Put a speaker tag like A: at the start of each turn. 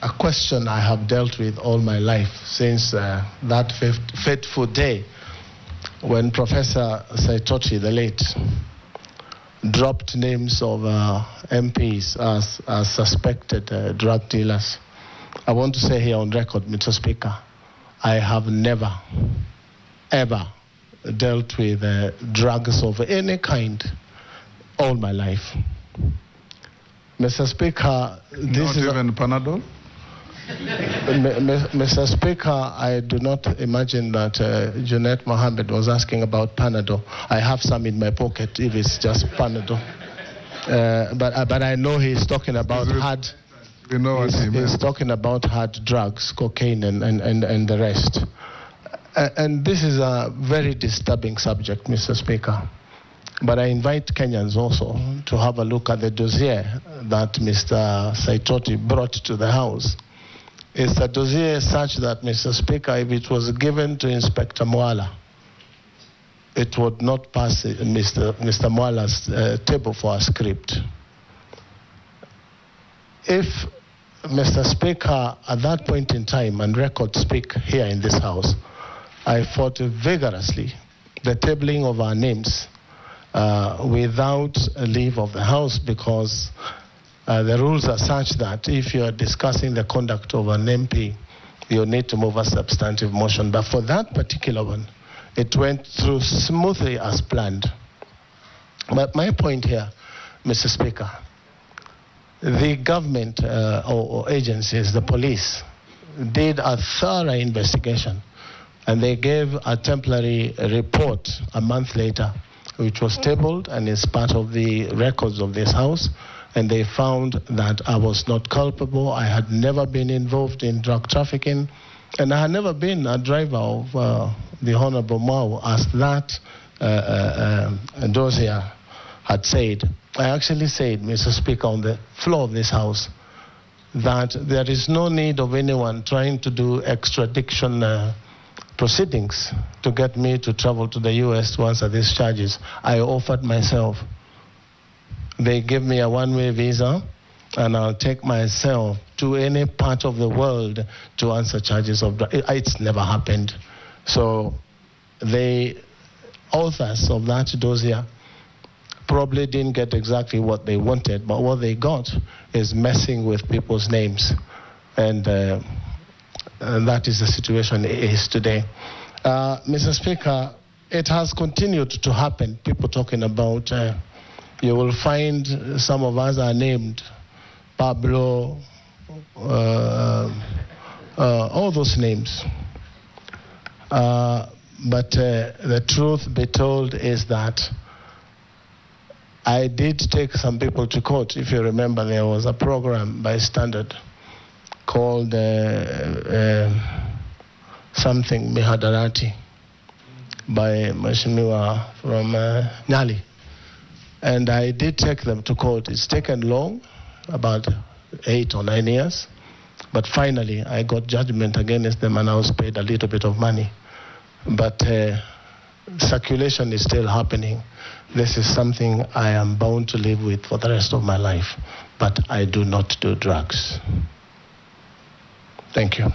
A: a question I have dealt with all my life since that fateful day when Professor Saitoti, the late, dropped names of MPs as suspected drug dealers. I want to say here on record, Mr. Speaker, I have never, ever dealt with drugs of any kind all my life. Mr. Speaker,
B: this is even Panadol?
A: Mr. Speaker, I do not imagine that Junet Mohammed was asking about Panadol. I have some in my pocket if it's just Panadol. But I know he's talking about hard.
B: You know what
A: he's talking about hard drugs, cocaine and the rest. And this is a very disturbing subject, Mr. Speaker. But I invite Kenyans also to have a look at the dossier that Mr. Saitoti brought to the House. It's a dossier such that, Mr. Speaker, if it was given to Inspector Mwala, it would not pass Mr. Mwala's table for a script. If, Mr. Speaker, at that point in time, and records speak here in this House, I fought vigorously the tabling of our names without a leave of the House, because the rules are such that if you are discussing the conduct of an MP, you need to move a substantive motion. But for that particular one, it went through smoothly as planned. But my point here, Mr. Speaker, the government or agencies, the police, did a thorough investigation, and they gave a temporary report a month later, which was tabled and is part of the records of this House, and they found that I was not culpable. I had never been involved in drug trafficking, and I had never been a driver of the Honorable Mao, as that dossier had said. I actually said, Mr. Speaker, on the floor of this House, that there is no need of anyone trying to do extradition proceedings to get me to travel to the U.S. to answer these charges. I offered myself. They gave me a one-way visa, and I'll take myself to any part of the world to answer charges of drugs. It's never happened. So the authors of that dossier probably didn't get exactly what they wanted, but what they got is messing with people's names. And that is the situation it is today. Mr. Speaker, it has continued to happen. People talking about, you will find some of us are named Pablo, all those names. But the truth be told is that I did take some people to court. If you remember, there was a program by Standard called something Mihadarati by Mheshimiwa from Nyali. And I did take them to court. It's taken long, about 8 or 9 years. But finally, I got judgment against them, and I was paid a little bit of money. But circulation is still happening. This is something I am bound to live with for the rest of my life. But I do not do drugs. Thank you.